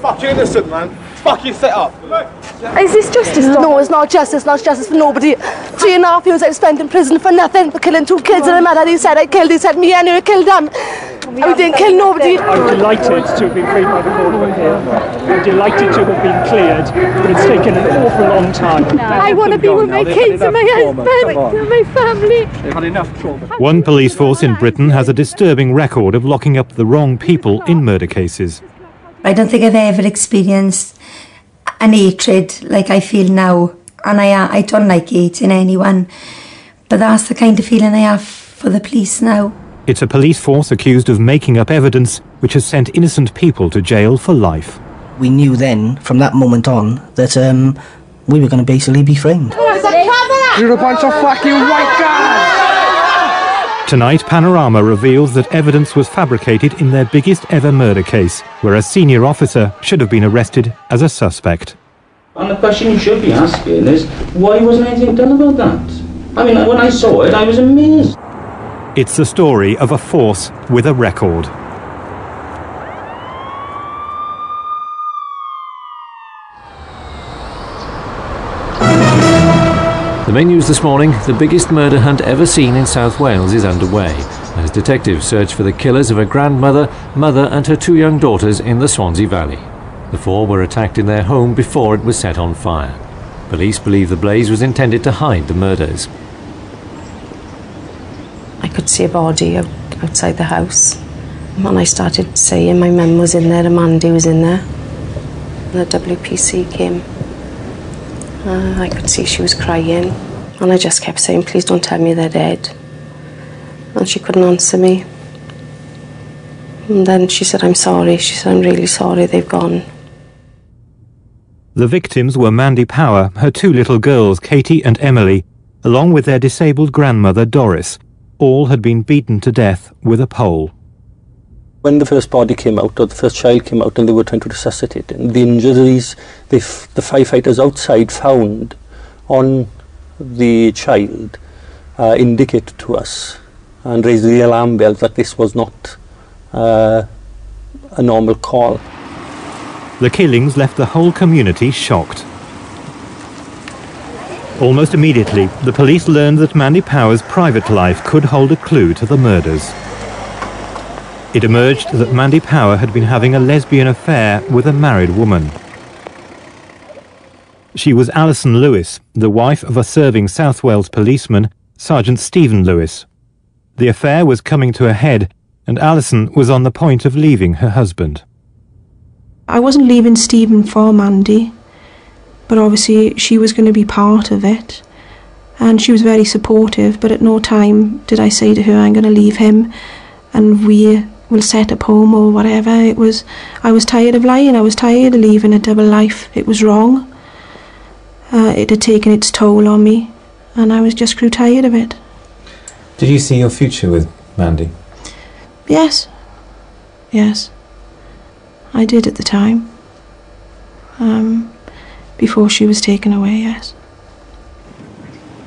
fucking innocent, man. Fucking set up. Is this justice? No, it's not justice. Not justice for nobody. 3.5 years I've spent in prison for nothing, for killing 2 kids and a man that he said I killed. He said me and you killed them. We didn't kill nobody. I'm delighted to have been freed by the court of appeal. I'm delighted to have been cleared, but it's taken an awful long time. I want to be with my kids and my husband and my family. They've had enough trauma. One police force in Britain has a disturbing record of locking up the wrong people in murder cases. I don't think I've ever experienced an hatred like I feel now, and I don't like hating anyone, but that's the kind of feeling I have for the police now. It's a police force accused of making up evidence which has sent innocent people to jail for life. We knew then, from that moment on, that we were going to basically be framed. You're a bunch of fucking white guys! Tonight, Panorama reveals that evidence was fabricated in their biggest ever murder case, where a senior officer should have been arrested as a suspect. And the question you should be asking is, why wasn't anything done about that? I mean, when I saw it, I was amazed. It's the story of a force with a record. The main news this morning, the biggest murder hunt ever seen in South Wales is underway, as detectives search for the killers of a grandmother, mother and her 2 young daughters in the Swansea Valley. The 4 were attacked in their home before it was set on fire. Police believe the blaze was intended to hide the murders. I could see a body outside the house, and I started saying my mum was in there and Mandy was in there. And the WPC came. I could see she was crying, and I just kept saying, please don't tell me they're dead. And she couldn't answer me. And then she said, I'm sorry. She said, I'm really sorry, they've gone. The victims were Mandy Power, her 2 little girls, Katie and Emily, along with their disabled grandmother, Doris. All had been beaten to death with a pole. When the first body came out, or the first child came out, and they were trying to resuscitate him, the injuries the firefighters outside found on the child indicate to us and raise the alarm bells that this was not a normal call. The killings left the whole community shocked. Almost immediately, the police learned that Mandy Power's private life could hold a clue to the murders. It emerged that Mandy Power had been having a lesbian affair with a married woman. She was Alison Lewis, the wife of a serving South Wales policeman, Sergeant Stephen Lewis. The affair was coming to a head, and Alison was on the point of leaving her husband. I wasn't leaving Stephen for Mandy, but obviously she was going to be part of it, and she was very supportive, but at no time did I say to her, I'm going to leave him and we will set up home or whatever. I was tired of lying. I was tired of living a double life. It was wrong. It had taken its toll on me, and I was just grew tired of it. Did you see your future with Mandy? Yes. Yes. I did at the time. Before she was taken away, yes.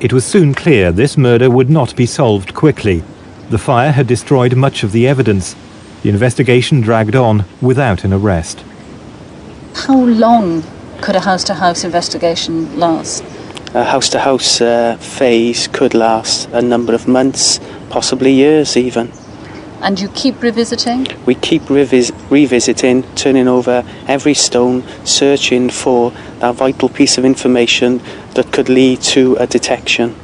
It was soon clear this murder would not be solved quickly. The fire had destroyed much of the evidence. The investigation dragged on without an arrest. How long could a house-to-house investigation last? A house-to-house phase could last a number of months, possibly years even. And you keep revisiting? We keep revisiting, turning over every stone, searching for that vital piece of information that could lead to a detection.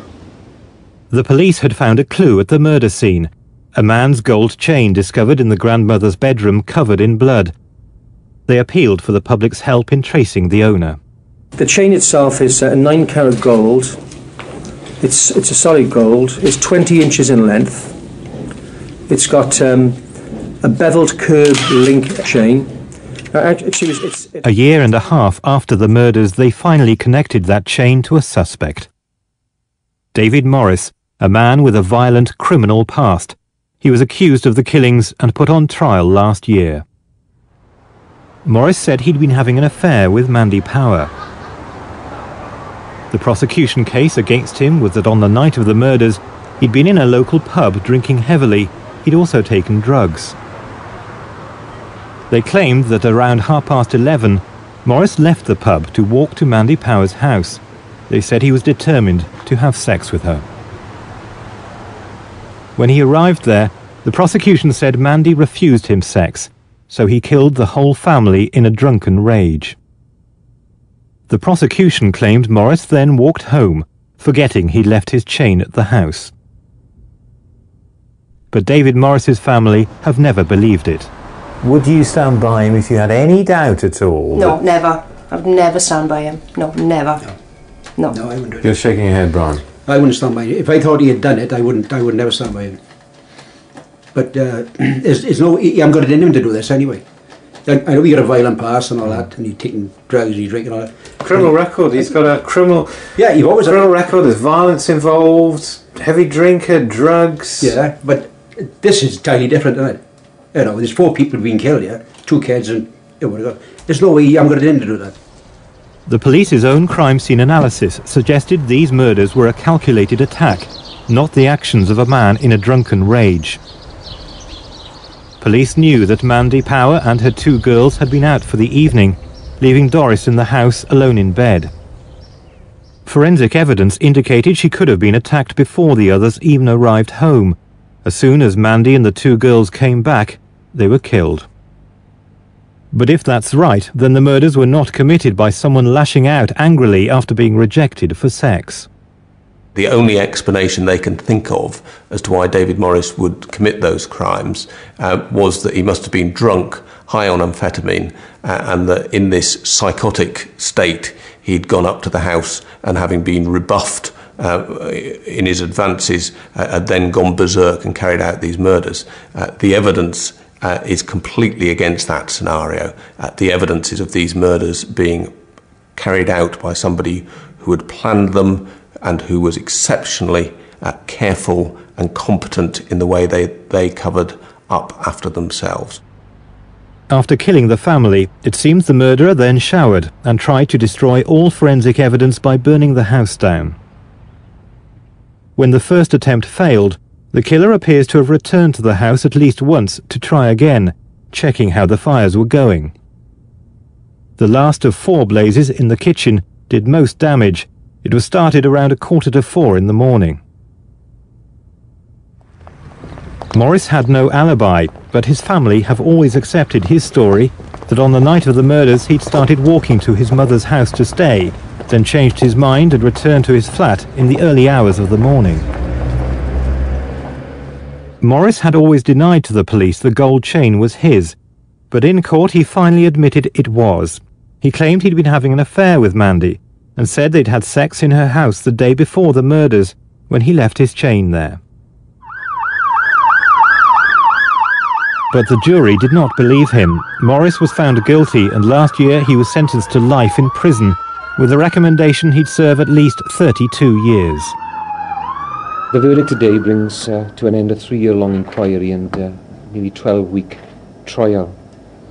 The police had found a clue at the murder scene. A man's gold chain discovered in the grandmother's bedroom covered in blood. They appealed for the public's help in tracing the owner. The chain itself is 9 carat gold. It's a solid gold. It's 20 inches in length. It's got a beveled curved link chain. A year and a half after the murders, they finally connected that chain to a suspect. David Morris, a man with a violent criminal past. He was accused of the killings and put on trial last year. Morris said he'd been having an affair with Mandy Power. The prosecution case against him was that on the night of the murders, he'd been in a local pub drinking heavily. He'd also taken drugs. They claimed that around 11:30, Morris left the pub to walk to Mandy Power's house. They said he was determined to have sex with her. When he arrived there, the prosecution said Mandy refused him sex, so he killed the whole family in a drunken rage. The prosecution claimed Morris then walked home, forgetting he'd left his chain at the house. But David Morris's family have never believed it. Would you stand by him if you had any doubt at all? No, never. I'd never stand by him. No, never. No. No, I wouldn't do it. You're shaking your head, Brian. I wouldn't stand by him. If I thought he had done it, I would never stand by him. But there's no, he hasn't got it in him to do this anyway. I know he got a violent past and all that, and he's taking drugs, he's drinking all that. Criminal record, he's got a criminal... Yeah, you've always... Criminal record, there's violence involved, heavy drinker, drugs... Yeah, but this is entirely different, isn't it? You know, there's 4 people being killed here, 2 kids and... There's no way he hasn't got it in to do that. The police's own crime scene analysis suggested these murders were a calculated attack, not the actions of a man in a drunken rage. Police knew that Mandy Power and her 2 girls had been out for the evening, leaving Doris in the house alone in bed. Forensic evidence indicated she could have been attacked before the others even arrived home. As soon as Mandy and the 2 girls came back, they were killed. But if that's right, then the murders were not committed by someone lashing out angrily after being rejected for sex. The only explanation they can think of as to why David Morris would commit those crimes was that he must have been drunk, high on amphetamine, and that in this psychotic state he'd gone up to the house and, having been rebuffed in his advances, had then gone berserk and carried out these murders. The evidence is completely against that scenario. The evidence is of these murders being carried out by somebody who had planned them and who was exceptionally careful and competent in the way they covered up after themselves. After killing the family, it seems the murderer then showered and tried to destroy all forensic evidence by burning the house down. When the first attempt failed, the killer appears to have returned to the house at least once to try again, checking how the fires were going. The last of 4 blazes in the kitchen did most damage. It was started around 3:45 in the morning. Morris had no alibi, but his family have always accepted his story that on the night of the murders he'd started walking to his mother's house to stay, then changed his mind and returned to his flat in the early hours of the morning. Morris had always denied to the police the gold chain was his, but in court he finally admitted it was. He claimed he'd been having an affair with Mandy, and said they'd had sex in her house the day before the murders, when he left his chain there. But the jury did not believe him. Morris was found guilty, and last year he was sentenced to life in prison, with a recommendation he'd serve at least 32 years. The verdict today brings to an end a 3-year-long inquiry and nearly 12-week trial.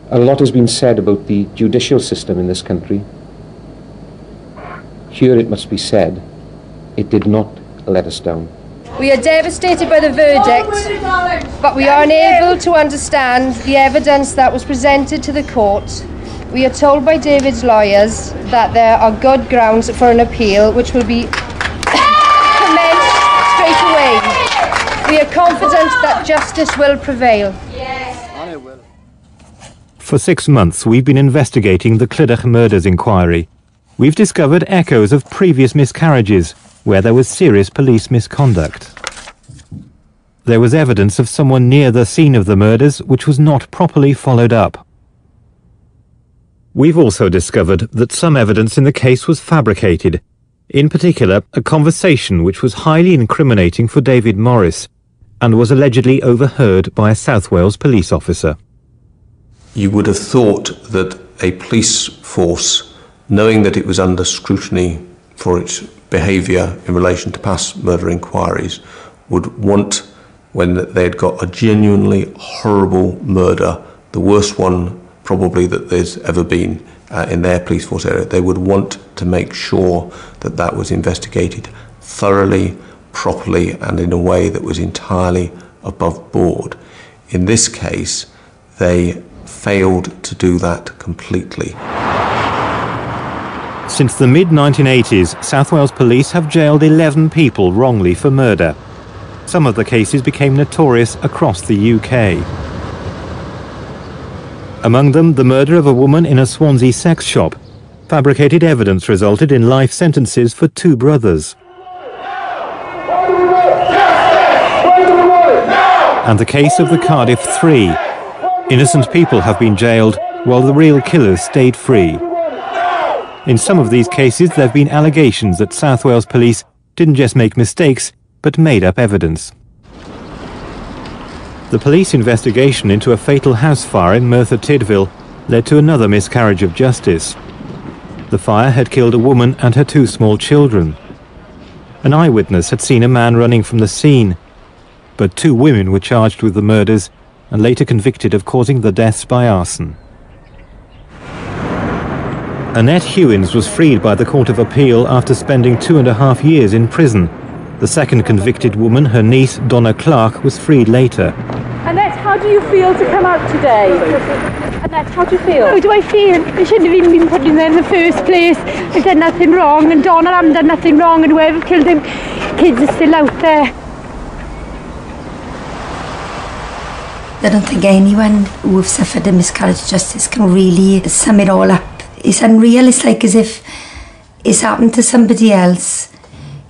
A lot has been said about the judicial system in this country. Here it must be said, it did not let us down. We are devastated by the verdict, but we are unable to understand the evidence that was presented to the court. We are told by David's lawyers that there are good grounds for an appeal, which will be commenced straight away. We are confident that justice will prevail. For 6 months we've been investigating the Clydach murders inquiry. We've discovered echoes of previous miscarriages where there was serious police misconduct. There was evidence of someone near the scene of the murders which was not properly followed up. We've also discovered that some evidence in the case was fabricated, in particular a conversation which was highly incriminating for David Morris and was allegedly overheard by a South Wales police officer. You would have thought that a police force, knowing that it was under scrutiny for its behaviour in relation to past murder inquiries, would want, when they had got a genuinely horrible murder, the worst one probably that there's ever been in their police force area, they would want to make sure that that was investigated thoroughly, properly, and in a way that was entirely above board. In this case, they failed to do that completely. Since the mid-1980s, South Wales Police have jailed 11 people wrongly for murder. Some of the cases became notorious across the UK. Among them, the murder of a woman in a Swansea sex shop. Fabricated evidence resulted in life sentences for 2 brothers. And the case of the Cardiff Three. Innocent people have been jailed while the real killers stayed free. In some of these cases, there have been allegations that South Wales Police didn't just make mistakes, but made up evidence. The police investigation into a fatal house fire in Merthyr Tydfil led to another miscarriage of justice. The fire had killed a woman and her 2 small children. An eyewitness had seen a man running from the scene, but 2 women were charged with the murders and later convicted of causing the deaths by arson. Annette Hewins was freed by the Court of Appeal after spending 2.5 years in prison. The second convicted woman, her niece Donna Clark, was freed later. Annette, how do you feel to come out today? Annette, how do you feel? How do I feel? I shouldn't have even been put in there in the first place. I've done nothing wrong, and Donna hasn't done nothing wrong, and whoever killed him, kids are still out there. I don't think anyone who have suffered a miscarriage of justice can really sum it all up. It's unreal. It's like as if it's happened to somebody else.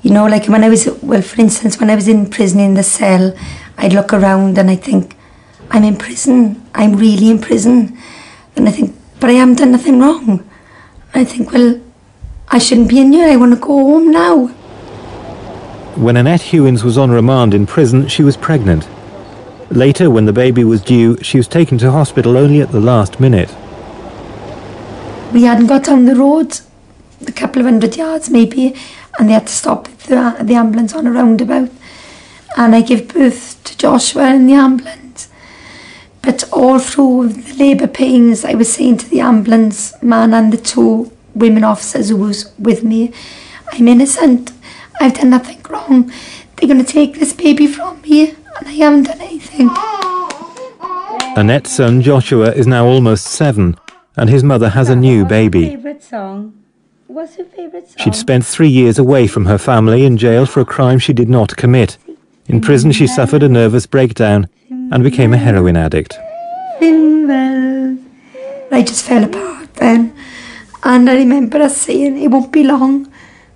You know, like when I was, well, for instance, when I was in prison in the cell, I'd look around and I'd think, I'm in prison. I'm really in prison. And I think, but I haven't done nothing wrong. And I think, well, I shouldn't be in here. I want to go home now. When Annette Hewins was on remand in prison, she was pregnant. Later, when the baby was due, she was taken to hospital only at the last minute. We hadn't got down the road, a couple of 100 yards maybe, and they had to stop the ambulance on a roundabout. And I gave birth to Joshua in the ambulance. But all through the labour pains, I was saying to the ambulance man and the 2 women officers who was with me, I'm innocent, I've done nothing wrong. They're going to take this baby from me, and I haven't done anything. Annette's son Joshua is now almost 7, and his mother has a new baby. Favourite song? What's your favourite song? She'd spent 3 years away from her family in jail for a crime she did not commit. In prison, she suffered a nervous breakdown and became a heroin addict. I just fell apart then. And I remember us saying it won't be long,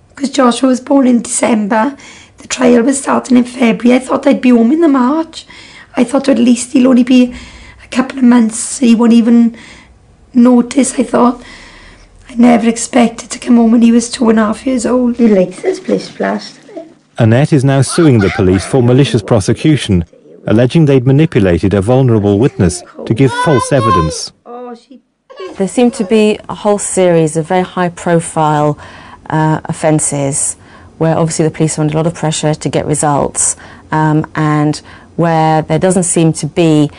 because Joshua was born in December. The trial was starting in February. I thought I'd be home in the March. I thought at least he'll only be a couple of months. He won't even notice, I thought. I never expected to come home when he was 2.5 years old. He likes this splish splash. Annette is now suing the police for malicious prosecution, alleging they'd manipulated a vulnerable witness to give false evidence. There seemed to be a whole series of very high-profile offences where obviously the police are under a lot of pressure to get results, and where there doesn't seem to be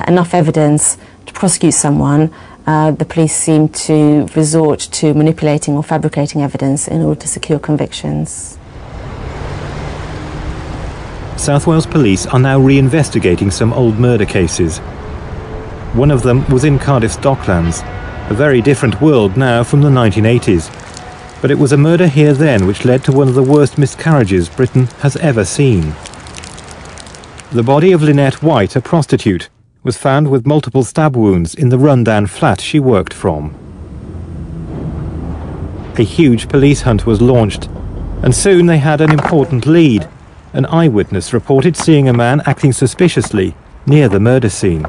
enough evidence to prosecute someone. The police seem to resort to manipulating or fabricating evidence in order to secure convictions. South Wales Police are now reinvestigating some old murder cases. One of them was in Cardiff's Docklands, a very different world now from the 1980s. But it was a murder here then which led to one of the worst miscarriages Britain has ever seen. The body of Lynette White, a prostitute, was found with multiple stab wounds in the rundown flat she worked from. A huge police hunt was launched, and soon they had an important lead. An eyewitness reported seeing a man acting suspiciously near the murder scene.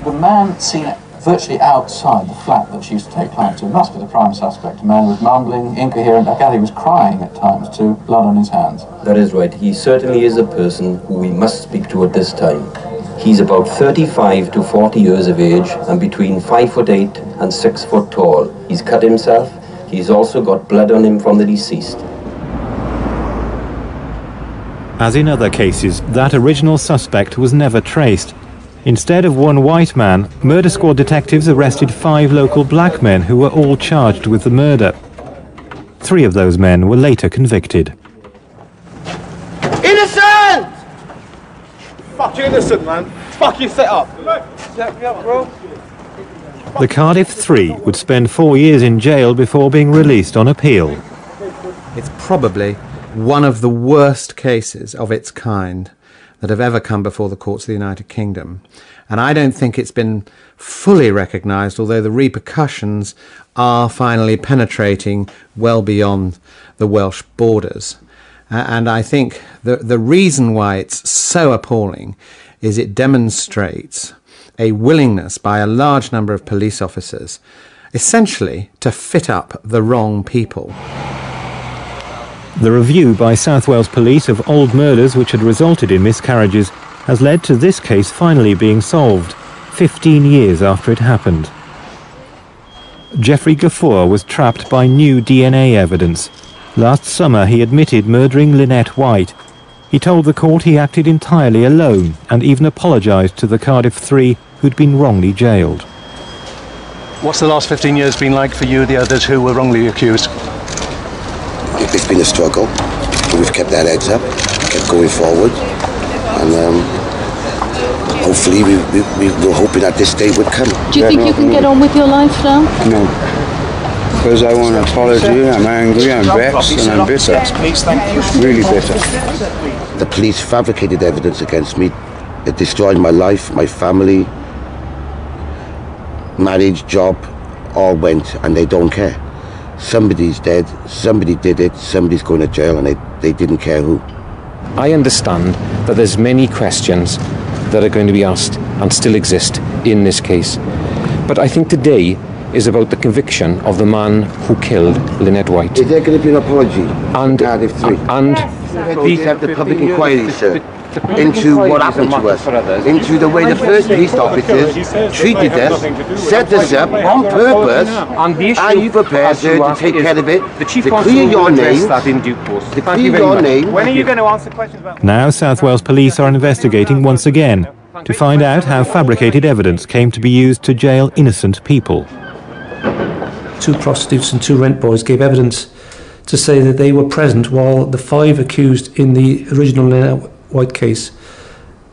The man seen virtually outside the flat that she used to take clients to must be the prime suspect. A man was mumbling, incoherent. I gather he was crying at times too, blood on his hands. That is right. He certainly is a person who we must speak to at this time. He's about 35 to 40 years of age and between 5'8" and 6 foot tall. He's cut himself. He's also got blood on him from the deceased. As in other cases, that original suspect was never traced. Instead of one white man, murder squad detectives arrested 5 local black men who were all charged with the murder. 3 of those men were later convicted. Innocent! Fucking innocent, man. fucking set up. The Cardiff Three would spend 4 years in jail before being released on appeal. It's probably one of the worst cases of its kind that have ever come before the courts of the United Kingdom. And I don't think it's been fully recognised, although the repercussions are finally penetrating well beyond the Welsh borders. And I think the reason why it's so appalling is it demonstrates a willingness by a large number of police officers essentially to fit up the wrong people. The review by South Wales Police of old murders which had resulted in miscarriages has led to this case finally being solved, 15 years after it happened. Geoffrey Gaffour was trapped by new DNA evidence. Last summer he admitted murdering Lynette White. He told the court he acted entirely alone and even apologised to the Cardiff Three who'd been wrongly jailed. What's the last 15 years been like for you, the others who were wrongly accused? It's been a struggle, but we've kept our heads up, kept going forward, and hopefully we were hoping that this day would come. Do you think you can get on with your life now? No, because I want an apology, I'm angry, I'm vexed, and I'm bitter. Really bitter. The police fabricated evidence against me. It destroyed my life, my family, marriage, job, all went, and they don't care. Somebody's dead, somebody did it, somebody's going to jail, and they didn't care who. I understand that there's many questions that are going to be asked and still exist in this case. But I think today is about the conviction of the man who killed Lynette White. Is there going to be an apology? And Cardiff Three. And please have the public inquiry, sir, into what happened to us, into the way the first police officers treated us, set us up on purpose. Are you prepared, sir, to take care of it? To clear your name. To clear your name. When are you going to answer questions about... Now South Wales Police are investigating once again to find out how fabricated evidence came to be used to jail innocent people. 2 prostitutes and 2 rent boys gave evidence to say that they were present while the 5 accused in the original Lynette White case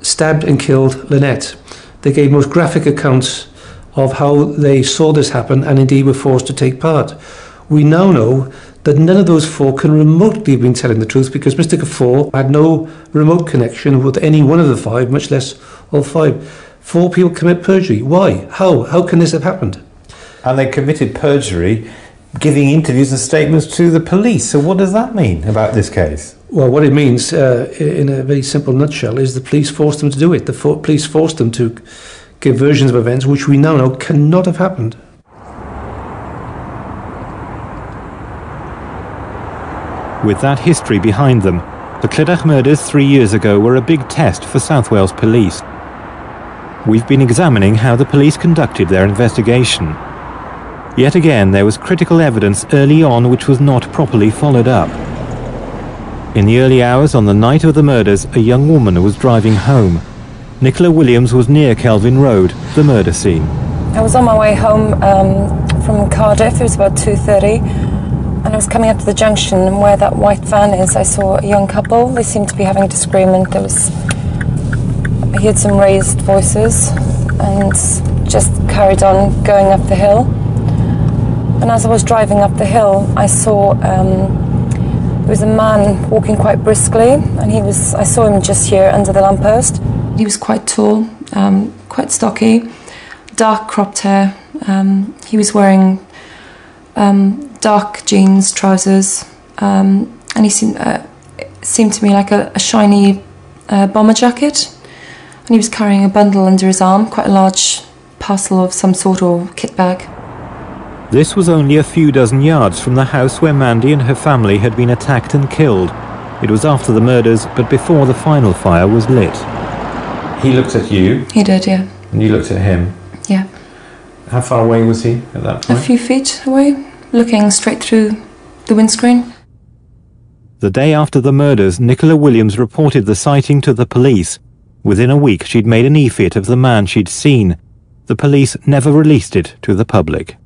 stabbed and killed Lynette. They gave most graphic accounts of how they saw this happen and indeed were forced to take part. We now know that none of those 4 can remotely have been telling the truth because Mr. Gaffour had no remote connection with any one of the 5, much less all 5. 4 people commit perjury. Why? How? How can this have happened? And they committed perjury giving interviews and statements to the police. So what does that mean about this case? Well, what it means, in a very simple nutshell, is the police forced them to do it. The police forced them to give versions of events which we now know cannot have happened. With that history behind them, the Clydach murders 3 years ago were a big test for South Wales Police. We've been examining how the police conducted their investigation. Yet again, there was critical evidence early on which was not properly followed up. In the early hours on the night of the murders, a young woman was driving home. Nicola Williams was near Kelvin Road, the murder scene. I was on my way home from Cardiff. It was about 2:30, and I was coming up to the junction, and where that white van is, I saw a young couple. They seemed to be having a disagreement. I heard some raised voices, and just carried on going up the hill. And as I was driving up the hill, I saw there was a man walking quite briskly, and I saw him just here under the lamppost. He was quite tall, quite stocky, dark cropped hair. He was wearing dark jeans, trousers, and he seemed to me like a shiny bomber jacket. And he was carrying a bundle under his arm, quite a large parcel of some sort or kit bag. This was only a few dozen yards from the house where Mandy and her family had been attacked and killed. It was after the murders, but before the final fire was lit. He looked at you? He did, yeah. And you looked at him? Yeah. How far away was he at that point? A few feet away, looking straight through the windscreen. The day after the murders, Nicola Williams reported the sighting to the police. Within a week, she'd made an e-fit of the man she'd seen. The police never released it to the public.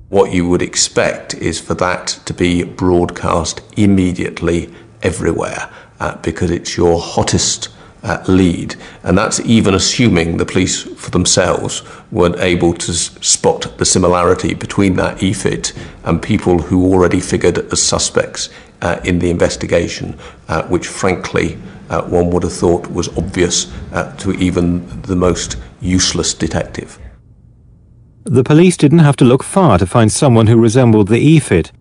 What you would expect is for that to be broadcast immediately everywhere, because it's your hottest lead, and that's even assuming the police for themselves weren't able to spot the similarity between that EFIT and people who already figured as suspects in the investigation, which frankly one would have thought was obvious to even the most useless detective. The police didn't have to look far to find someone who resembled the EFIT,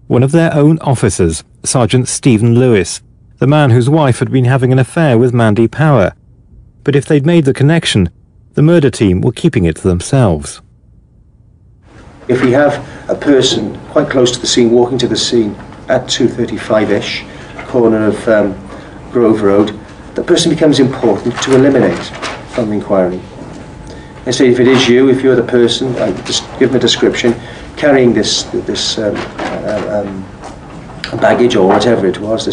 one of their own officers, Sergeant Stephen Lewis, the man whose wife had been having an affair with Mandy Power. But if they'd made the connection, the murder team were keeping it to themselves. If we have a person quite close to the scene, walking to the scene at 2:35ish, corner of Grove Road, the person becomes important to eliminate from the inquiry. And so if it is you, if you're the person, just give them a description, carrying this baggage or whatever it was,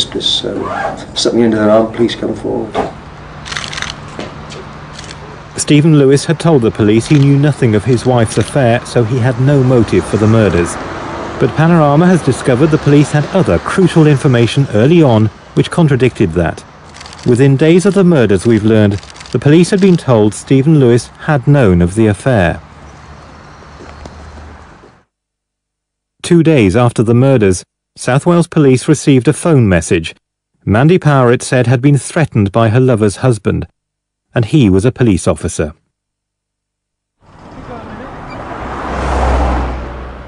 something under their arm, please come forward. Stephen Lewis had told the police he knew nothing of his wife's affair, so he had no motive for the murders. But Panorama has discovered the police had other crucial information early on which contradicted that. Within days of the murders, we've learned, the police had been told Stephen Lewis had known of the affair. 2 days after the murders, South Wales Police received a phone message. Mandy Power, it said, had been threatened by her lover's husband, and he was a police officer.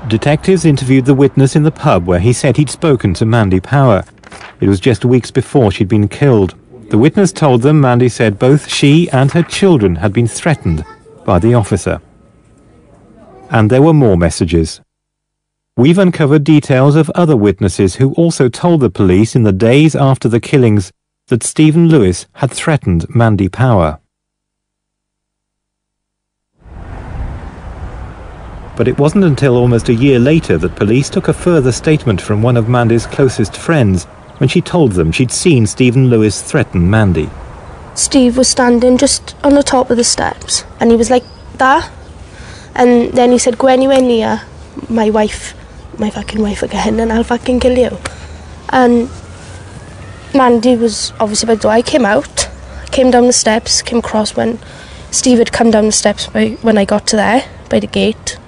Detectives interviewed the witness in the pub where he said he'd spoken to Mandy Power. It was just weeks before she'd been killed. The witness told them Mandy said both she and her children had been threatened by the officer. And there were more messages. We've uncovered details of other witnesses who also told the police in the days after the killings that Stephen Lewis had threatened Mandy Power. But it wasn't until almost a year later that police took a further statement from one of Mandy's closest friends when she told them she'd seen Stephen Lewis threaten Mandy. Steve was standing just on the top of the steps and he was like that, and then he said, "Go anywhere near my fucking wife again and I'll fucking kill you." And Mandy was obviously by the door. I came out, came down the steps, came across when Steve had come down the steps when I got to there, by the gate.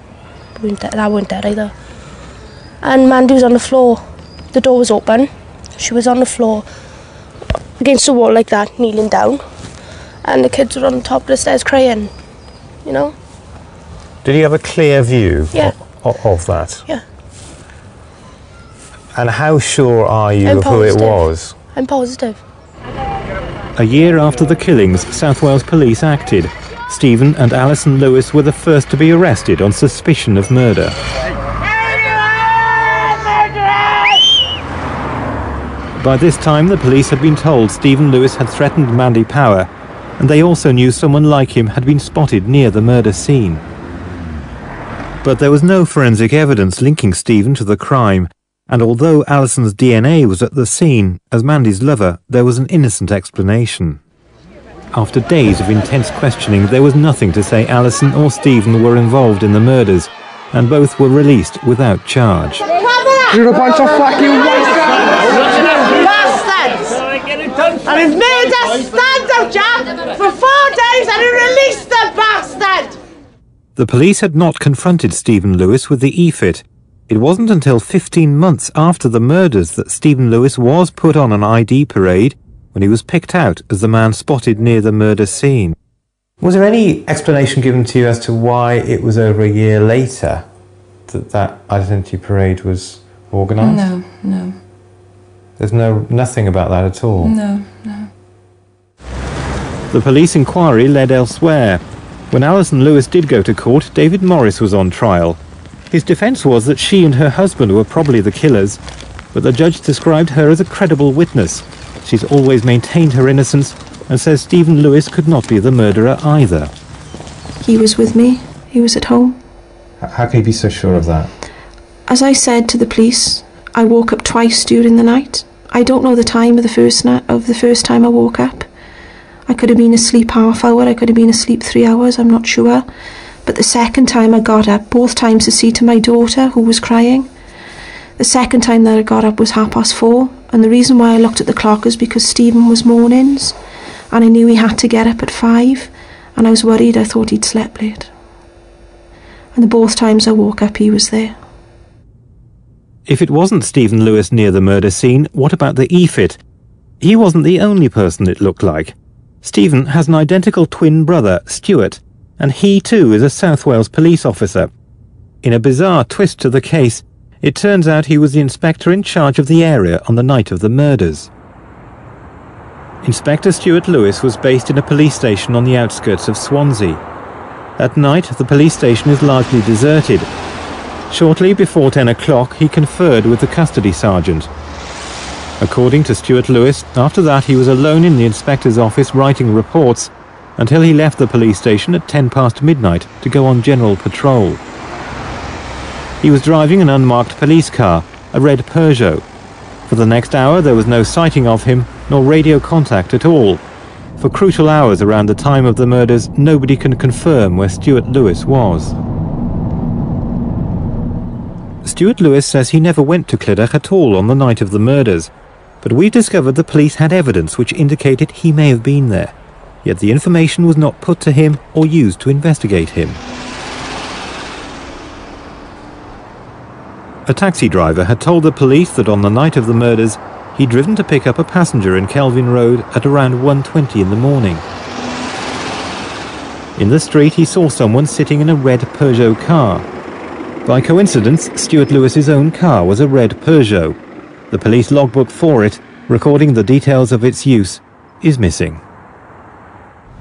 That weren't there either. And Mandy was on the floor. The door was open. She was on the floor against the wall like that, kneeling down. And the kids were on the top of the stairs crying, you know. Did you have a clear view of that? Yeah. And how sure are you of who it was? I'm positive. A year after the killings, South Wales Police acted. Stephen and Alison Lewis were the first to be arrested on suspicion of murder. By this time, the police had been told Stephen Lewis had threatened Mandy Power, and they also knew someone like him had been spotted near the murder scene. But there was no forensic evidence linking Stephen to the crime, and although Alison's DNA was at the scene, as Mandy's lover, there was an innocent explanation. After days of intense questioning, there was nothing to say Alison or Stephen were involved in the murders, and both were released without charge. You're a bunch of fucking bastards! And he's made us stand up, Jack, for 4 days and he released the bastard! The police had not confronted Stephen Lewis with the EFIT. It wasn't until 15 months after the murders that Stephen Lewis was put on an ID parade when he was picked out as the man spotted near the murder scene. Was there any explanation given to you as to why it was over a year later that identity parade was organised? No. There's nothing about that at all? No. The police inquiry led elsewhere. When Alison Lewis did go to court, David Morris was on trial. His defence was that she and her husband were probably the killers, but the judge described her as a credible witness. She's always maintained her innocence and says Stephen Lewis could not be the murderer either. He was with me. He was at home. How can you be so sure of that? As I said to the police, I woke up twice during the night. I don't know the time of the first time I woke up. I could have been asleep half hour, I could have been asleep 3 hours, I'm not sure. But the second time I got up, both times to see to my daughter who was crying. The second time that I got up was 4:30, and the reason why I looked at the clock is because Stephen was mornings, and I knew he had to get up at 5, and I was worried. I thought he'd slept late. And both times I woke up, he was there. If it wasn't Stephen Lewis near the murder scene, what about the EFIT? He wasn't the only person it looked like. Stephen has an identical twin brother, Stewart, and he too is a South Wales police officer. In a bizarre twist to the case, it turns out he was the inspector in charge of the area on the night of the murders. Inspector Stuart Lewis was based in a police station on the outskirts of Swansea. At night, the police station is largely deserted. Shortly before 10 o'clock, he conferred with the custody sergeant. According to Stuart Lewis, after that he was alone in the inspector's office writing reports until he left the police station at 10 past midnight to go on general patrol. He was driving an unmarked police car, a red Peugeot. For the next hour there was no sighting of him, nor radio contact at all. For crucial hours around the time of the murders, nobody can confirm where Stuart Lewis was. Stuart Lewis says he never went to Clydach at all on the night of the murders, but we discovered the police had evidence which indicated he may have been there, yet the information was not put to him or used to investigate him. A taxi driver had told the police that on the night of the murders, he'd driven to pick up a passenger in Kelvin Road at around 1:20 in the morning. In the street, he saw someone sitting in a red Peugeot car. By coincidence, Stuart Lewis's own car was a red Peugeot. The police logbook for it, recording the details of its use, is missing.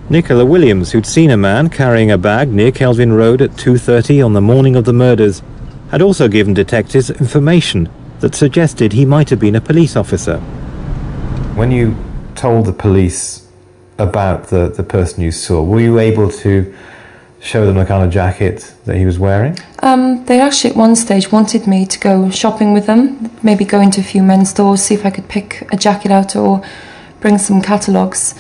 Nicola Williams, who'd seen a man carrying a bag near Kelvin Road at 2:30 on the morning of the murders, had also given detectives information that suggested he might have been a police officer. When you told the police about the person you saw, were you able to show them the kind of jacket that he was wearing? They actually at one stage wanted me to go shopping with them, maybe go into a few men's stores, see if I could pick a jacket out or bring some catalogues.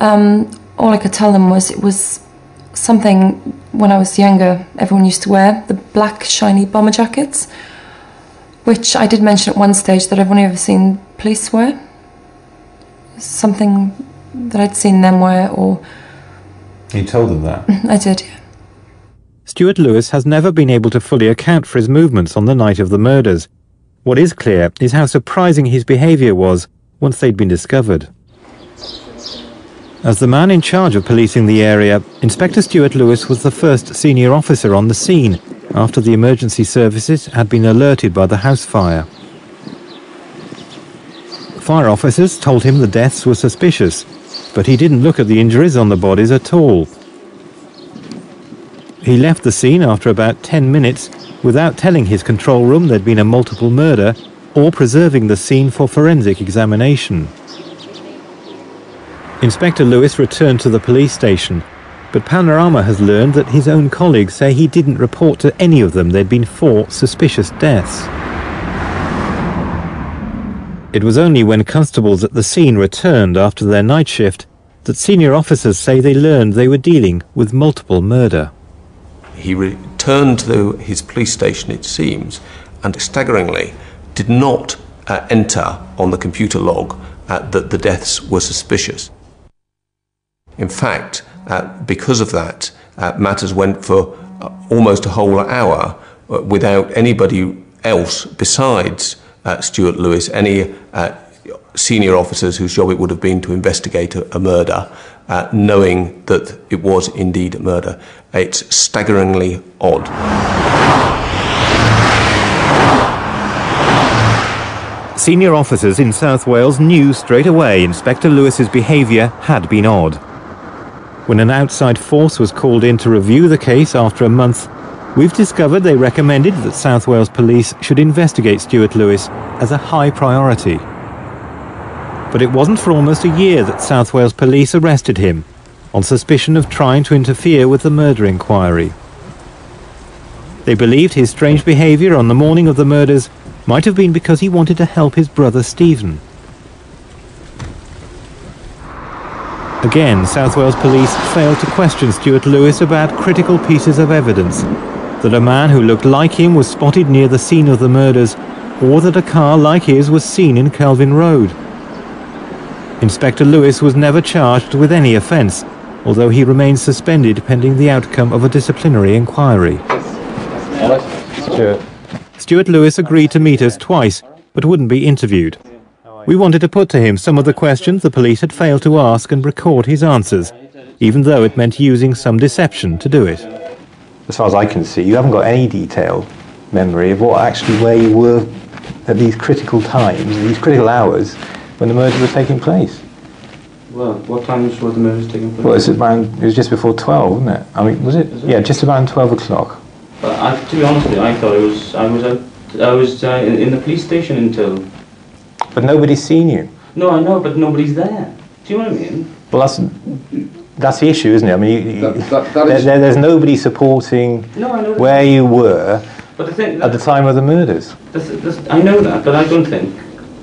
All I could tell them was it was something when I was younger everyone used to wear, the black shiny bomber jackets, which I did mention at one stage that I've only ever seen police wear. Something that I'd seen them wear, or... You told them that? I did, yeah. Stuart Lewis has never been able to fully account for his movements on the night of the murders. What is clear is how surprising his behaviour was once they'd been discovered. As the man in charge of policing the area, Inspector Stuart Lewis was the first senior officer on the scene after the emergency services had been alerted by the house fire. Fire officers told him the deaths were suspicious, but he didn't look at the injuries on the bodies at all. He left the scene after about 10 minutes without telling his control room there'd been a multiple murder or preserving the scene for forensic examination. Inspector Lewis returned to the police station, but Panorama has learned that his own colleagues say he didn't report to any of them there'd been 4 suspicious deaths. It was only when constables at the scene returned after their night shift that senior officers say they learned they were dealing with multiple murder. He returned to his police station, it seems, and staggeringly did not enter on the computer log that the deaths were suspicious. In fact, because of that, matters went for almost a whole hour without anybody else besides Stuart Lewis, any senior officers whose job it would have been to investigate a murder, knowing that it was indeed a murder. It's staggeringly odd. Senior officers in South Wales knew straight away Inspector Lewis's behaviour had been odd. When an outside force was called in to review the case after a month, we've discovered they recommended that South Wales Police should investigate Stuart Lewis as a high priority. But it wasn't for almost a year that South Wales Police arrested him on suspicion of trying to interfere with the murder inquiry. They believed his strange behaviour on the morning of the murders might have been because he wanted to help his brother Stephen. Again, South Wales Police failed to question Stuart Lewis about critical pieces of evidence, that a man who looked like him was spotted near the scene of the murders, or that a car like his was seen in Kelvin Road. Inspector Lewis was never charged with any offence, although he remains suspended pending the outcome of a disciplinary inquiry. Stuart Lewis agreed to meet us twice, but wouldn't be interviewed. We wanted to put to him some of the questions the police had failed to ask and record his answers, even though it meant using some deception to do it. As far as I can see, you haven't got any detailed memory of where you were at these critical times, these critical hours, when the murder was taking place. Well, what times were the murders taking place? Well, it was just before 12, wasn't it? I mean, was it? Yeah, just around 12 o'clock. But to be honest with you, I thought I was in the police station until... But nobody's seen you. No, I know, but nobody's there. Do you know what I mean? Well, that's the issue, isn't it? I mean, there's nobody supporting where you were at the time of the murders. I know that, but I don't think.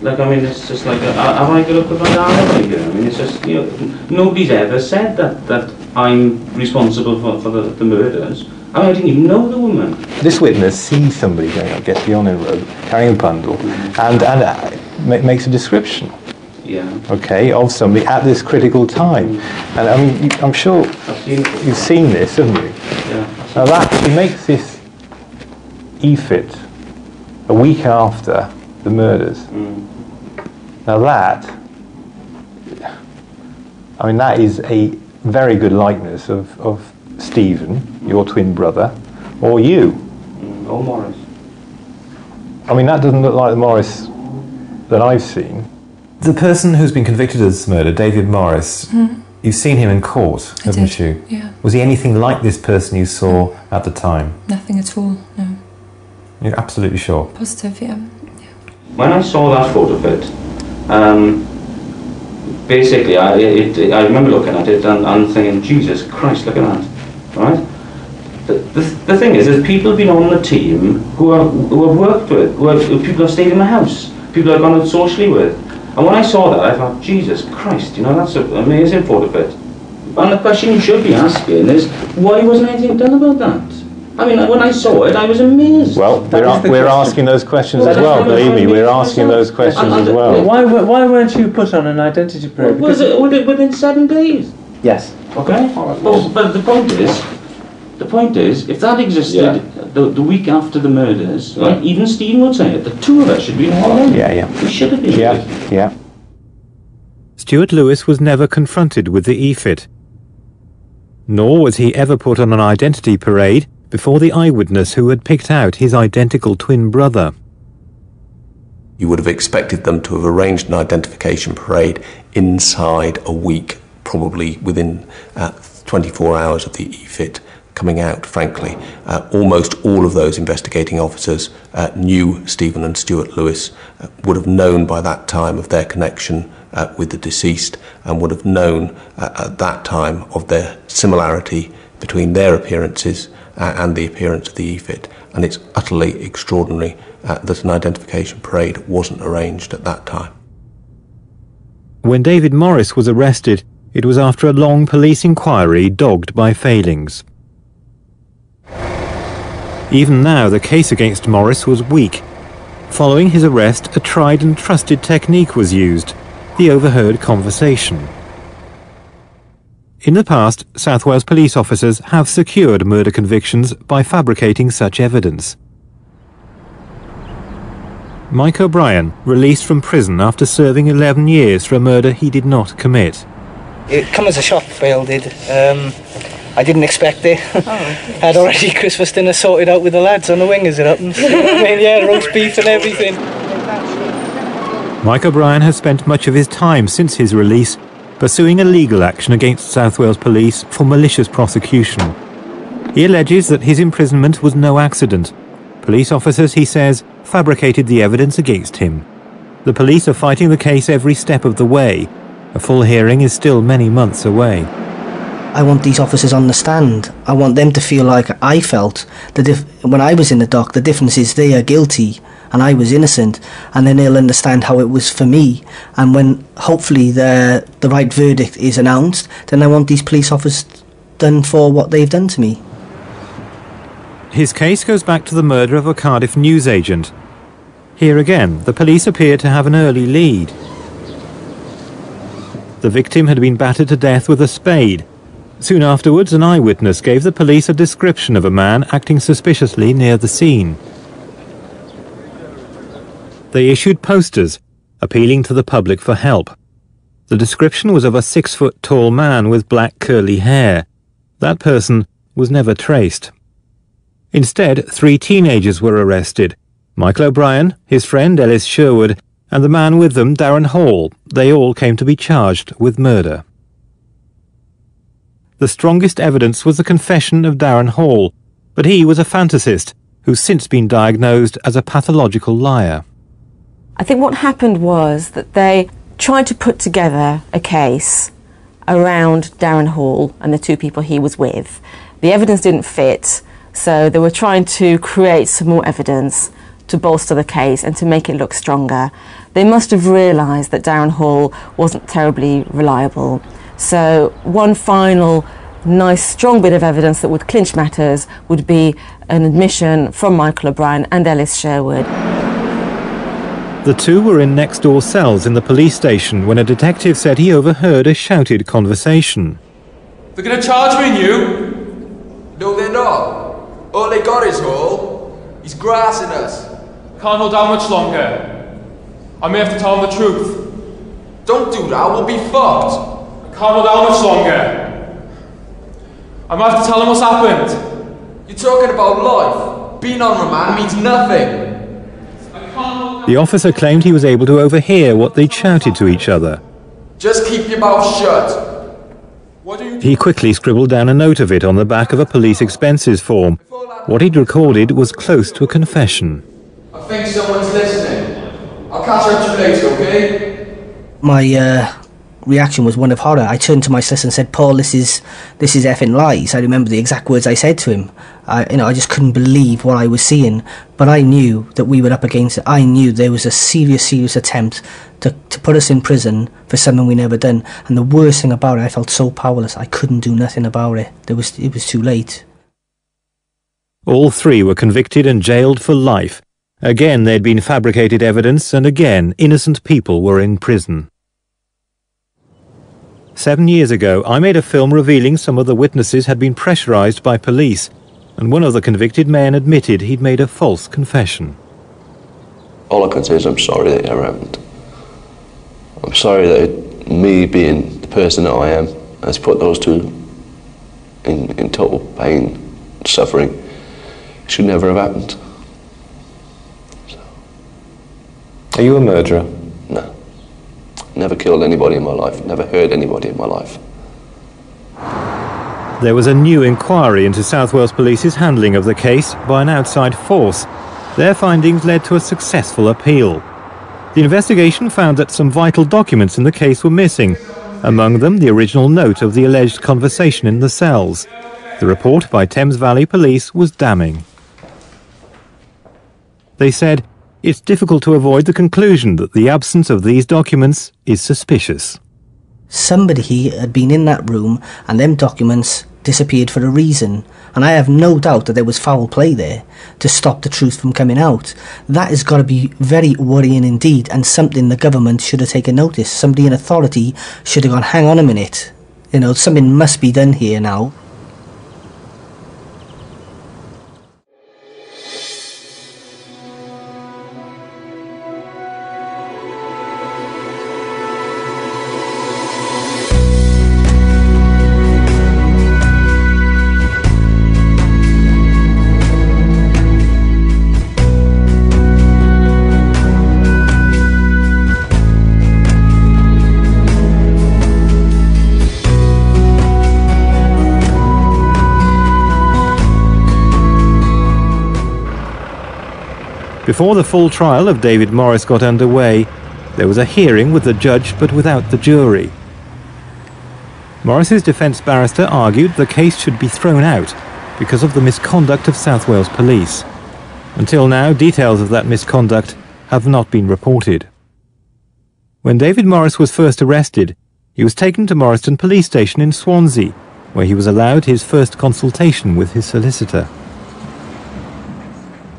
Like, I mean, it's just like, have I got up with my alibi here? I mean, it's just, you know, nobody's ever said that I'm responsible for the murders. I mean, I didn't even know the woman. This witness sees somebody going up Get Beyond the Road, carrying a bundle, and makes a description. Yeah. Okay, of somebody at this critical time. And I mean, I'm sure you've seen this, haven't you? Yeah. Now that, she makes this e-fit a week after the murders. Now that, I mean, that is a very good likeness of Stephen, your twin brother, or you. Or Morris. I mean, that doesn't look like the Morris that I've seen. The person who's been convicted of this murder, David Morris, you've seen him in court, haven't you? Yeah. Was he anything like this person you saw at the time? Nothing at all, no. You're absolutely sure? Positive, yeah. When I saw that photo of it, basically, I remember looking at it and thinking, Jesus Christ, look at that, right? The thing is, there's people been on the team who I've worked with, people have stayed in my house, people I've gone out socially with. And when I saw that, I thought, Jesus Christ, you know, that's an amazing photo of it. And the question you should be asking is, why wasn't anything done about that? I mean, when I saw it, I was amazed. Well, we're asking those questions as well, believe me, we're asking those questions as well. Why weren't you put on an identity parade? Was it within 7 days? Yes. Okay? But the point is, if that existed the week after the murders, right, even Stephen would say it, the two of us should be involved. Yeah. We should have been. Yeah. Stuart Lewis was never confronted with the e-fit. Nor was he ever put on an identity parade before the eyewitness who had picked out his identical twin brother. You would have expected them to have arranged an identification parade inside a week, probably within 24 hours of the e-fit coming out, frankly. Almost all of those investigating officers knew Stephen and Stuart Lewis, would have known by that time of their connection with the deceased, and would have known at that time of their similarity between their appearances and the appearance of the e-fit. And it's utterly extraordinary that an identification parade wasn't arranged at that time. When David Morris was arrested, it was after a long police inquiry dogged by failings. Even now, the case against Morris was weak. Following his arrest, a tried and trusted technique was used: the overheard conversation. In the past, South Wales police officers have secured murder convictions by fabricating such evidence. Mike O'Brien, released from prison after serving 11 years for a murder he did not commit. It come as a shock, Bill did. I didn't expect it. Had already Christmas dinner sorted out with the lads on the wing as it happens. I mean, yeah, roast beef and everything. Mike O'Brien has spent much of his time since his release pursuing a legal action against South Wales Police for malicious prosecution. He alleges that his imprisonment was no accident. Police officers, he says, fabricated the evidence against him. The police are fighting the case every step of the way. A full hearing is still many months away. I want these officers on the stand. I want them to feel like I felt. When I was in the dock, the difference is they are guilty and I was innocent, and then they'll understand how it was for me. And when hopefully the right verdict is announced, then I want these police officers done for what they've done to me. His case goes back to the murder of a Cardiff newsagent. Here again, the police appear to have an early lead. The victim had been battered to death with a spade. Soon afterwards, an eyewitness gave the police a description of a man acting suspiciously near the scene. They issued posters, appealing to the public for help. The description was of a 6-foot-tall man with black curly hair. That person was never traced. Instead, 3 teenagers were arrested: Michael O'Brien, his friend Ellis Sherwood, and the man with them, Darren Hall. They all came to be charged with murder. The strongest evidence was the confession of Darren Hall, but he was a fantasist who's since been diagnosed as a pathological liar. I think what happened was that they tried to put together a case around Darren Hall and the 2 people he was with. The evidence didn't fit, so they were trying to create some more evidence to bolster the case and to make it look stronger. They must have realised that Darren Hall wasn't terribly reliable. So one final nice strong bit of evidence that would clinch matters would be an admission from Michael O'Brien and Ellis Sherwood. The 2 were in next-door cells in the police station when a detective said he overheard a shouted conversation. They're going to charge me and you? No, they're not. All they got is Hall. He's grassing us. Can't hold out much longer. I may have to tell him the truth. Don't do that, we'll be fucked. Can't hold out much longer. I might have to tell him what's happened. You're talking about life. Being on remand means nothing. The officer claimed he was able to overhear what they'd shouted to each other. Just keep your mouth shut. He quickly scribbled down a note of it on the back of a police expenses form. What he'd recorded was close to a confession. I think someone's listening. I'll catch up to you later, okay? My reaction was one of horror. I turned to my sister and said, "Paul, this is effing lies." I remember the exact words I said to him. I just couldn't believe what I was seeing. But I knew that we were up against it. I knew there was a serious attempt to put us in prison for something we never done. And the worst thing about it, I felt so powerless. I couldn't do nothing about it. It was too late. All 3 were convicted and jailed for life. Again, there'd been fabricated evidence, and again, innocent people were in prison. 7 years ago, I made a film revealing some of the witnesses had been pressurised by police, and one of the convicted men admitted he'd made a false confession. All I can say is I'm sorry that it ever happened. I'm sorry that me being the person that I am has put those 2 in total pain, suffering. It should never have happened. So. Are you a murderer? No. Never killed anybody in my life, never hurt anybody in my life. There was a new inquiry into South Wales Police's handling of the case by an outside force. Their findings led to a successful appeal. The investigation found that some vital documents in the case were missing, among them the original note of the alleged conversation in the cells. The report by Thames Valley Police was damning. They said, "It's difficult to avoid the conclusion that the absence of these documents is suspicious." Somebody had been in that room and them documents disappeared for a reason, and I have no doubt that there was foul play there to stop the truth from coming out. That has got to be very worrying indeed, and something the government should have taken notice. Somebody in authority should have gone, hang on a minute, something must be done here now. Before the full trial of David Morris got underway, there was a hearing with the judge but without the jury. Morris's defence barrister argued the case should be thrown out because of the misconduct of South Wales Police. Until now, details of that misconduct have not been reported. When David Morris was first arrested, he was taken to Morriston Police Station in Swansea, where he was allowed his first consultation with his solicitor.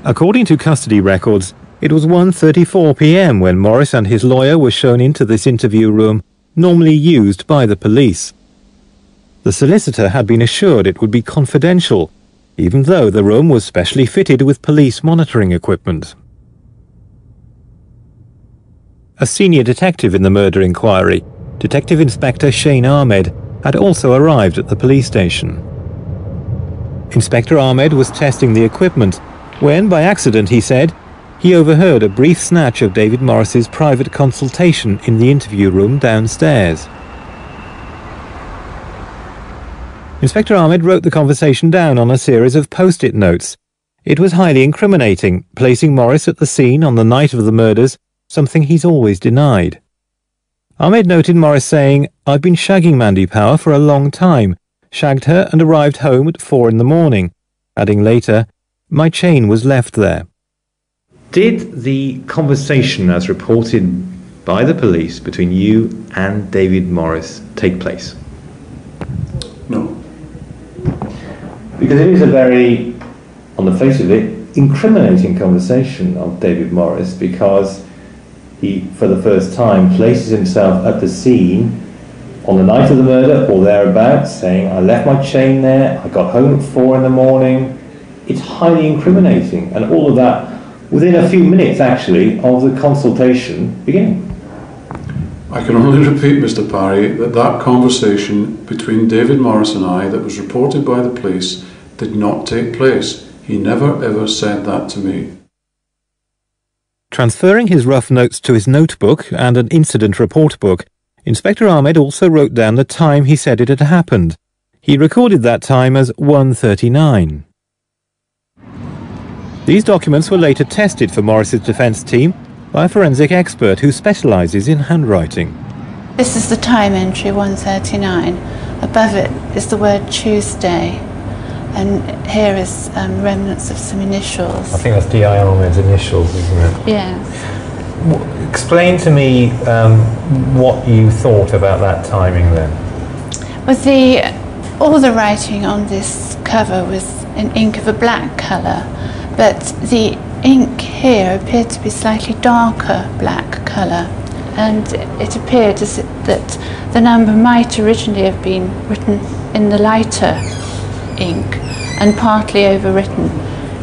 According to custody records, it was 1:34 p.m. when Morris and his lawyer were shown into this interview room normally used by the police. The solicitor had been assured it would be confidential, even though the room was specially fitted with police monitoring equipment. A senior detective in the murder inquiry, Detective Inspector Shane Ahmed, had also arrived at the police station. Inspector Ahmed was testing the equipment when, by accident, he said, he overheard a brief snatch of David Morris's private consultation in the interview room downstairs. Inspector Ahmed wrote the conversation down on a series of post-it notes. It was highly incriminating, placing Morris at the scene on the night of the murders, something he's always denied. Ahmed noted Morris saying, "I've been shagging Mandy Power for a long time, shagged her and arrived home at 4 in the morning, adding later, "My chain was left there." Did the conversation as reported by the police between you and David Morris take place? No. Because it is a very, on the face of it, incriminating conversation of David Morris, because he, for the first time, places himself at the scene on the night of the murder or thereabouts, saying, "I left my chain there, I got home at 4 in the morning." It's highly incriminating, and all of that within a few minutes, actually, of the consultation beginning. I can only repeat, Mr. Parry, that that conversation between David Morris and I that was reported by the police did not take place. He never ever said that to me. Transferring his rough notes to his notebook and an incident report book, Inspector Ahmed also wrote down the time he said it had happened. He recorded that time as 1:39. These documents were later tested for Morris's defence team by a forensic expert who specialises in handwriting. This is the time entry, 1:39. Above it is the word Tuesday, and here is remnants of some initials. I think that's D.I. Ahmed's initials, isn't it? Yes. Explain to me what you thought about that timing then. Well, all the writing on this cover was in ink of a black colour, but the ink here appeared to be slightly darker black colour, and it appeared as that the number might originally have been written in the lighter ink and partly overwritten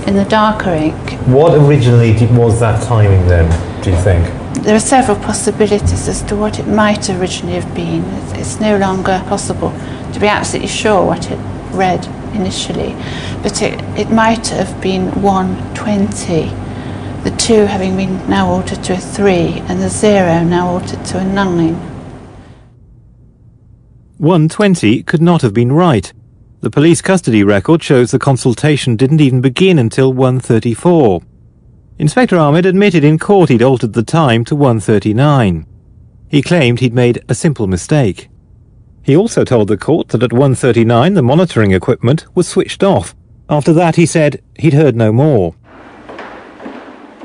in the darker ink. What originally was that timing then, do you think? There are several possibilities as to what it might originally have been. It's no longer possible to be absolutely sure what it read initially, but it might have been 1:20, the 2 having been now altered to a 3 and the 0 now altered to a 9. 1:20 could not have been right. The police custody record shows the consultation didn't even begin until 1:34. Inspector Ahmed admitted in court he'd altered the time to 1:39. He claimed he'd made a simple mistake. He also told the court that at 1:39 the monitoring equipment was switched off. After that, he said he'd heard no more.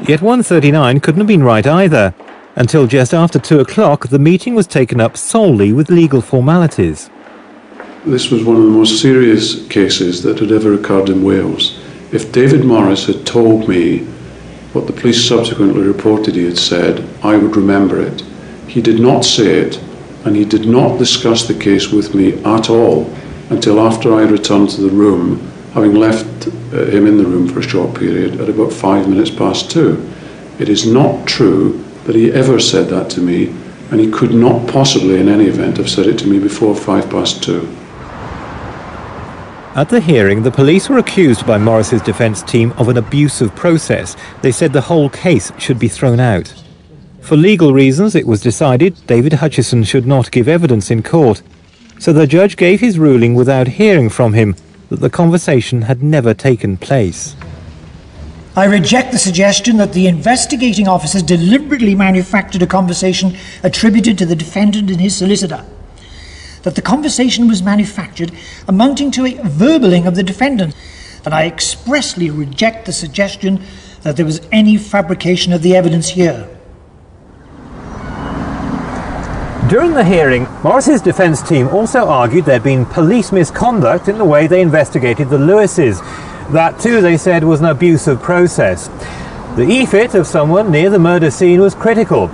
Yet 1:39 couldn't have been right either. Until just after 2 o'clock, the meeting was taken up solely with legal formalities. This was one of the most serious cases that had ever occurred in Wales. If David Morris had told me what the police subsequently reported he had said, I would remember it. He did not say it, and he did not discuss the case with me at all until after I returned to the room, having left him in the room for a short period at about 5 minutes past 2. It is not true that he ever said that to me, and he could not possibly in any event have said it to me before 5 past 2. At the hearing, the police were accused by Morris's defence team of an abusive process. They said the whole case should be thrown out. For legal reasons, it was decided David Hutchison should not give evidence in court, so the judge gave his ruling without hearing from him that the conversation had never taken place. I reject the suggestion that the investigating officers deliberately manufactured a conversation attributed to the defendant and his solicitor. That the conversation was manufactured amounting to a verbaling of the defendant, and I expressly reject the suggestion that there was any fabrication of the evidence here. During the hearing, Morris's defence team also argued there'd been police misconduct in the way they investigated the Lewises. That too, they said, was an abusive process. The e-fit of someone near the murder scene was critical.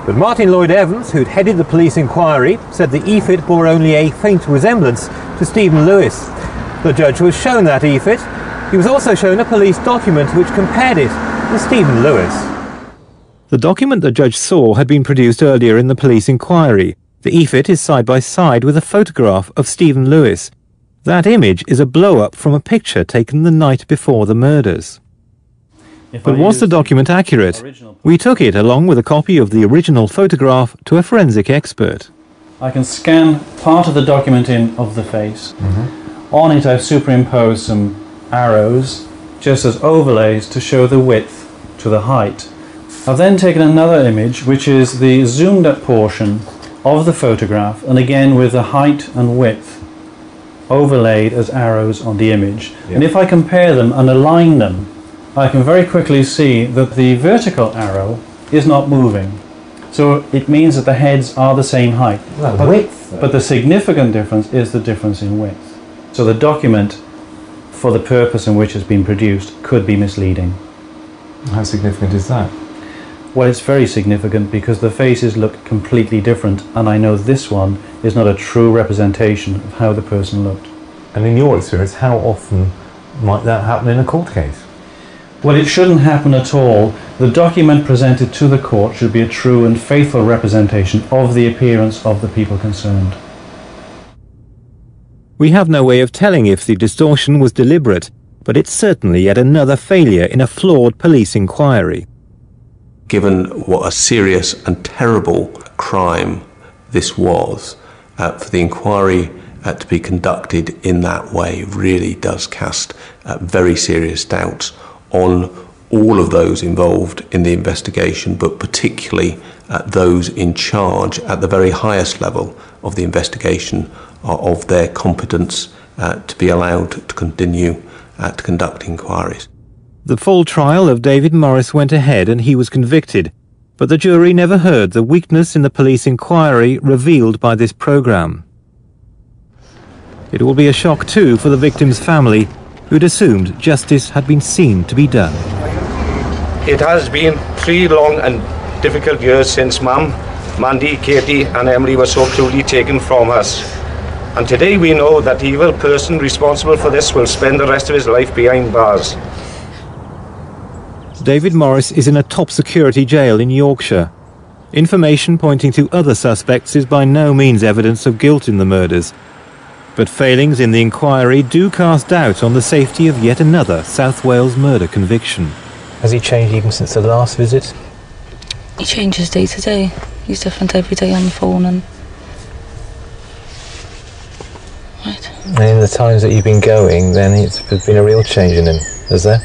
But Martin Lloyd-Evans, who'd headed the police inquiry, said the EFIT bore only a faint resemblance to Stephen Lewis. The judge was shown that EFIT. He was also shown a police document which compared it with Stephen Lewis. The document the judge saw had been produced earlier in the police inquiry. The EFIT is side by side with a photograph of Stephen Lewis. That image is a blow-up from a picture taken the night before the murders. But was the document accurate? We took it along with a copy of the original photograph to a forensic expert. I can scan part of the document in of the face. On it I've superimposed some arrows just as overlays to show the width to the height. I've then taken another image which is the zoomed up portion of the photograph, and again with the height and width overlaid as arrows on the image. And if I compare them and align them, I can very quickly see that the vertical arrow is not moving. So it means that the heads are the same height. But the significant difference is the difference in width. So the document, for the purpose in which it's been produced, could be misleading. How significant is that? Well, it's very significant because the faces look completely different, and I know this one is not a true representation of how the person looked. And in your experience, how often might that happen in a court case? Well, it shouldn't happen at all. The document presented to the court should be a true and faithful representation of the appearance of the people concerned. We have no way of telling if the distortion was deliberate, but it's certainly yet another failure in a flawed police inquiry. Given what a serious and terrible crime this was, for the inquiry to be conducted in that way really does cast very serious doubts on all of those involved in the investigation, but particularly those in charge at the very highest level of the investigation of their competence to be allowed to continue to conduct inquiries. The full trial of David Morris went ahead and he was convicted, but the jury never heard the weakness in the police inquiry revealed by this programme. It will be a shock too for the victim's family, who'd assumed justice had been seen to be done. It has been 3 long and difficult years since Mum, Mandy, Katie and Emily were so cruelly taken from us. And today we know that the evil person responsible for this will spend the rest of his life behind bars. David Morris is in a top security jail in Yorkshire. Information pointing to other suspects is by no means evidence of guilt in the murders. But failings in the inquiry do cast doubt on the safety of yet another South Wales murder conviction. Has he changed even since the last visit? He changes day to day. He's different every day on the phone and... Right. And in the times that you've been going, then there's been a real change in him, has there?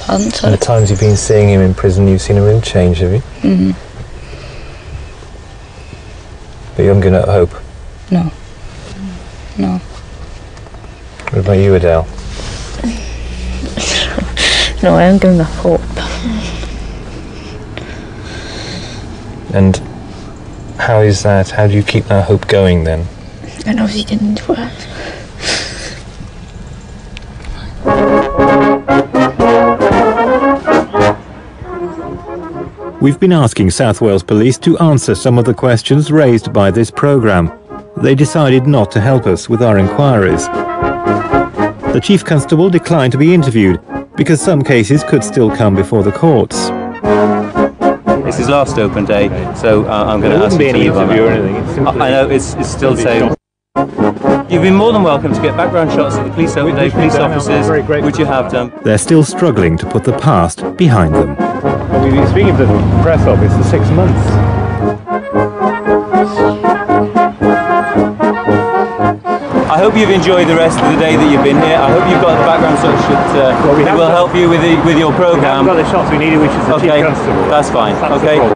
Pardon, sorry? And the times you've been seeing him in prison, you've seen a real change, have you? But you haven't given up hope? No. No. What about you, Adele? No, I haven't given up hope. And how is that? How do you keep that hope going then? I know he didn't work. We've been asking South Wales Police to answer some of the questions raised by this programme. They decided not to help us with our inquiries. The Chief Constable declined to be interviewed because some cases could still come before the courts. It's his last open day, so I'm going to ask you to leave on that. I know, it's still the same. You've been more than welcome to get background shots at the police open day, police officers, which you have done. They're still struggling to put the past behind them. We've been speaking to the press office for 6 months. I hope you've enjoyed the rest of the day that you've been here. I hope you've got the background shots that will help you with your programme. We've got the shots we needed, which is the Chief Constable. That's fine. That's okay.